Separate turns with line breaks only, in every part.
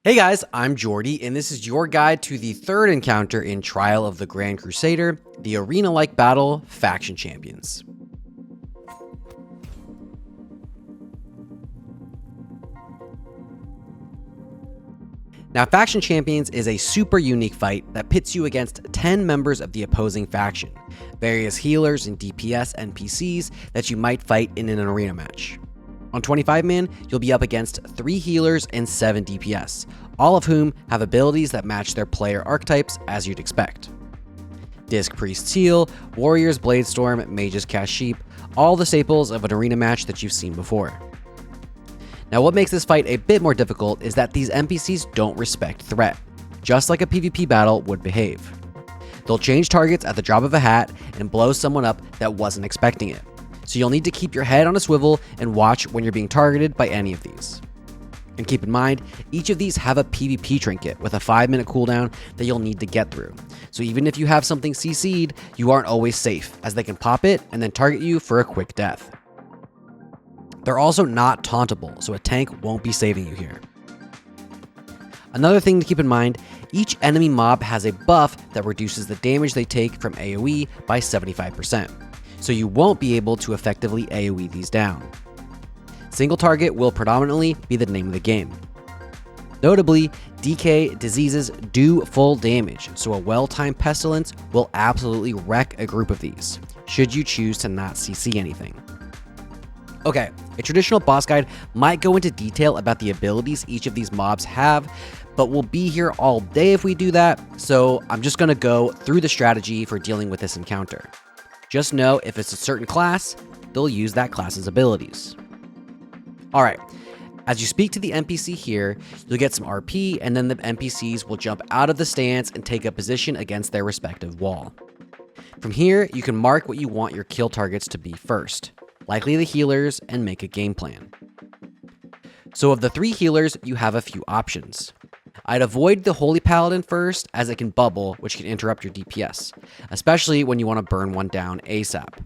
Hey guys, I'm Jordy, and this is your guide to the third encounter in Trial of the Grand Crusader, the arena-like battle, Faction Champions. Now, Faction Champions is a super unique fight that pits you against 10 members of the opposing faction, various healers and DPS NPCs that you might fight in an arena match. On 25-man, you'll be up against 3 healers and 7 DPS, all of whom have abilities that match their player archetypes as you'd expect. Disc Priests heal, Warriors Bladestorm, Mages cast Sheep, all the staples of an arena match that you've seen before. Now, what makes this fight a bit more difficult is that these NPCs don't respect threat, just like a PvP battle would behave. They'll change targets at the drop of a hat and blow someone up that wasn't expecting it. So you'll need to keep your head on a swivel and watch when you're being targeted by any of these. And keep in mind, each of these have a PvP trinket with a 5-minute cooldown that you'll need to get through. So even if you have something CC'd, you aren't always safe, as they can pop it and then target you for a quick death. They're also not tauntable, so a tank won't be saving you here. Another thing to keep in mind, each enemy mob has a buff that reduces the damage they take from AoE by 75%. So you won't be able to effectively AoE these down. Single target will predominantly be the name of the game. Notably, DK diseases do full damage, so a well-timed pestilence will absolutely wreck a group of these, should you choose to not CC anything. Okay, a traditional boss guide might go into detail about the abilities each of these mobs have, but we'll be here all day if we do that, so I'm just going to go through the strategy for dealing with this encounter. Just know if it's a certain class, they'll use that class's abilities. Alright, as you speak to the NPC here, you'll get some RP, and then the NPCs will jump out of the stance and take a position against their respective wall. From here, you can mark what you want your kill targets to be first, likely the healers, and make a game plan. So of the 3 healers, you have a few options. I'd avoid the Holy Paladin first, as it can bubble, which can interrupt your DPS, especially when you want to burn one down ASAP.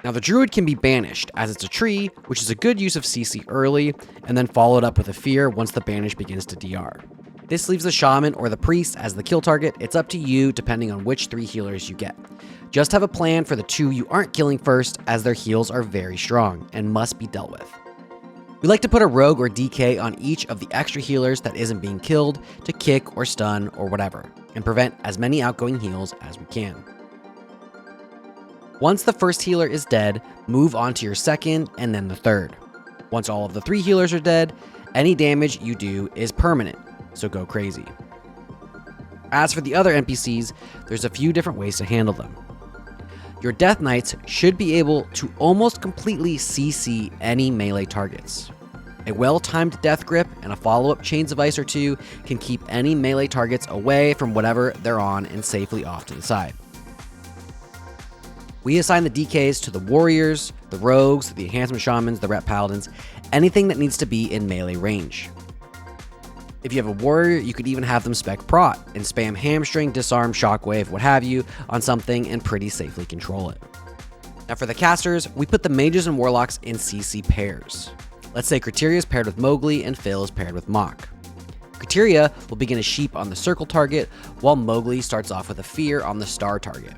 Now, the Druid can be banished, as it's a tree, which is a good use of CC early, and then followed up with a Fear once the banish begins to DR. This leaves the Shaman or the Priest as the kill target. It's up to you, depending on which 3 healers you get. Just have a plan for the 2 you aren't killing first, as their heals are very strong, and must be dealt with. We like to put a rogue or DK on each of the extra healers that isn't being killed to kick or stun or whatever, and prevent as many outgoing heals as we can. Once the first healer is dead, move on to your second and then the third. Once all of the 3 healers are dead, any damage you do is permanent, so go crazy. As for the other NPCs, there's a few different ways to handle them. Your Death Knights should be able to almost completely CC any melee targets. A well-timed Death Grip and a follow-up Chains of Ice or 2 can keep any melee targets away from whatever they're on and safely off to the side. We assign the DKs to the Warriors, the Rogues, the Enhancement Shamans, the Rep Paladins, anything that needs to be in melee range. If you have a Warrior, you could even have them spec Prot and spam Hamstring, Disarm, Shockwave, what have you, on something and pretty safely control it. Now for the casters, we put the Mages and Warlocks in CC pairs. Let's say Criteria is paired with Mowgli and Phil is paired with Mach. Criteria will begin a Sheep on the circle target, while Mowgli starts off with a Fear on the star target.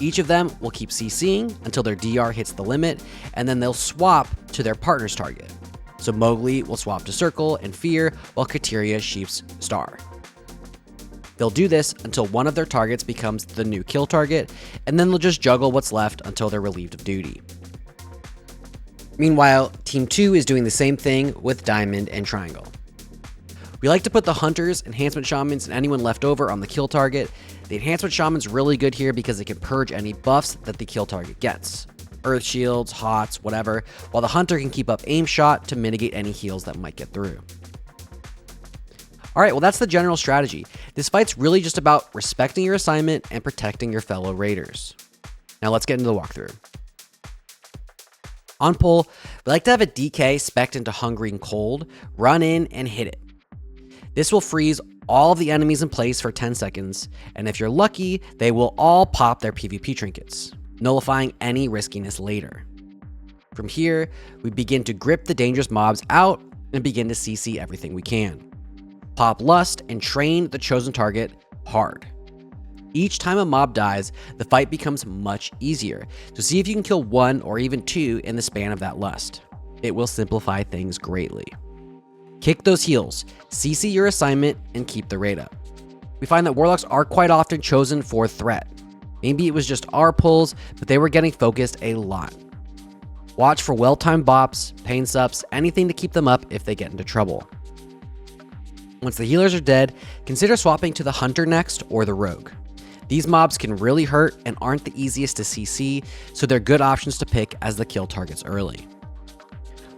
Each of them will keep CCing until their DR hits the limit, and then they'll swap to their partner's target. So Mowgli will swap to Circle and Fear, while Criteria Sheep's Star. They'll do this until one of their targets becomes the new kill target, and then they'll just juggle what's left until they're relieved of duty. Meanwhile, Team 2 is doing the same thing with Diamond and Triangle. We like to put the Hunters, Enhancement Shamans, and anyone left over on the kill target. The Enhancement Shaman's really good here because it can purge any buffs that the kill target gets. Earth Shields, Hots, whatever, while the Hunter can keep up Aim Shot to mitigate any heals that might get through. Alright, well that's the general strategy. This fight's really just about respecting your assignment and protecting your fellow raiders. Now let's get into the walkthrough. On pull, we like to have a DK spec'd into Hungry and Cold, run in and hit it. This will freeze all of the enemies in place for 10 seconds, and if you're lucky, they will all pop their PvP trinkets, nullifying any riskiness later. From here, we begin to grip the dangerous mobs out and begin to CC everything we can. Pop Lust and train the chosen target hard. Each time a mob dies, the fight becomes much easier, so see if you can kill 1 or even 2 in the span of that lust. It will simplify things greatly. Kick those heals, CC your assignment, and keep the rate up. We find that warlocks are quite often chosen for threat. Maybe it was just our pulls, but they were getting focused a lot. Watch for well-timed bops, pain sups, anything to keep them up if they get into trouble. Once the healers are dead, consider swapping to the hunter next or the rogue. These mobs can really hurt and aren't the easiest to CC, so they're good options to pick as the kill targets early.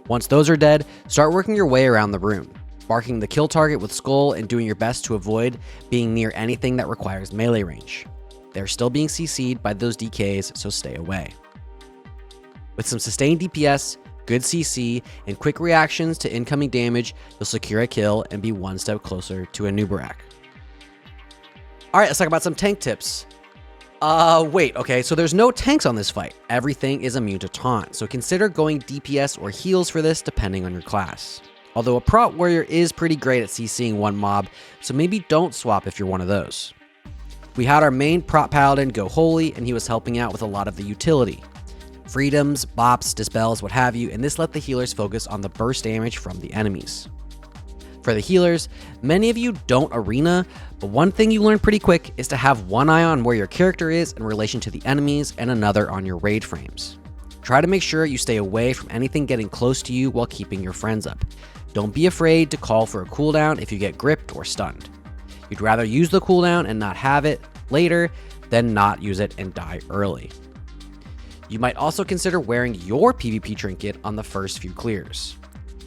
Once those are dead, start working your way around the room, marking the kill target with skull and doing your best to avoid being near anything that requires melee range. They're still being CC'd by those DKs, so stay away. With some sustained DPS, good CC, and quick reactions to incoming damage, you'll secure a kill and be one step closer to a Nubarak. Alright, let's talk about some tank tips. Wait, okay, so there's no tanks on this fight. Everything is immune to taunt, so consider going DPS or heals for this depending on your class. Although a prot warrior is pretty great at CCing one mob, so maybe don't swap if you're one of those. We had our main prot paladin go holy, and he was helping out with a lot of the utility. Freedoms, bops, dispels, what have you, and this let the healers focus on the burst damage from the enemies. For the healers, many of you don't arena, but one thing you learn pretty quick is to have one eye on where your character is in relation to the enemies and another on your raid frames. Try to make sure you stay away from anything getting close to you while keeping your friends up. Don't be afraid to call for a cooldown if you get gripped or stunned. You'd rather use the cooldown and not have it later than not use it and die early. You might also consider wearing your PvP trinket on the first few clears.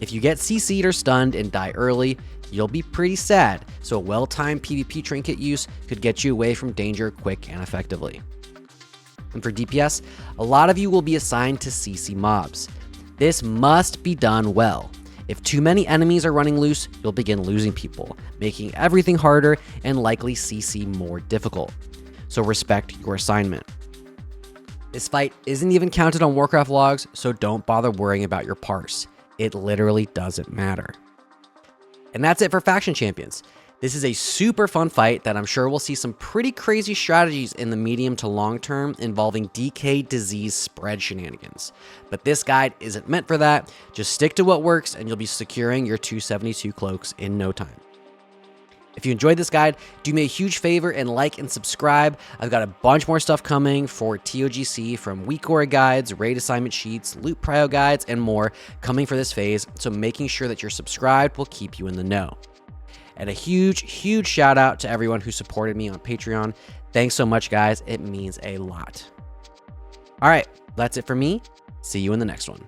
If you get CC'd or stunned and die early, you'll be pretty sad, so a well-timed PvP trinket use could get you away from danger quick and effectively. And for DPS, a lot of you will be assigned to CC mobs. This must be done well. If too many enemies are running loose, you'll begin losing people, making everything harder and likely CC more difficult. So respect your assignment. This fight isn't even counted on Warcraft logs, so don't bother worrying about your parse. It literally doesn't matter. And that's it for Faction Champions. This is a super fun fight that I'm sure we'll see some pretty crazy strategies in the medium to long term involving DK disease spread shenanigans. But this guide isn't meant for that. Just stick to what works and you'll be securing your 272 cloaks in no time. If you enjoyed this guide, do me a huge favor and like and subscribe. I've got a bunch more stuff coming for TOGC, from weak aura guides, raid assignment sheets, loot prio guides, and more coming for this phase, so making sure that you're subscribed will keep you in the know. And a huge shout out to everyone who supported me on Patreon. Thanks so much, guys. It means a lot. All right, that's it for me. See you in the next one.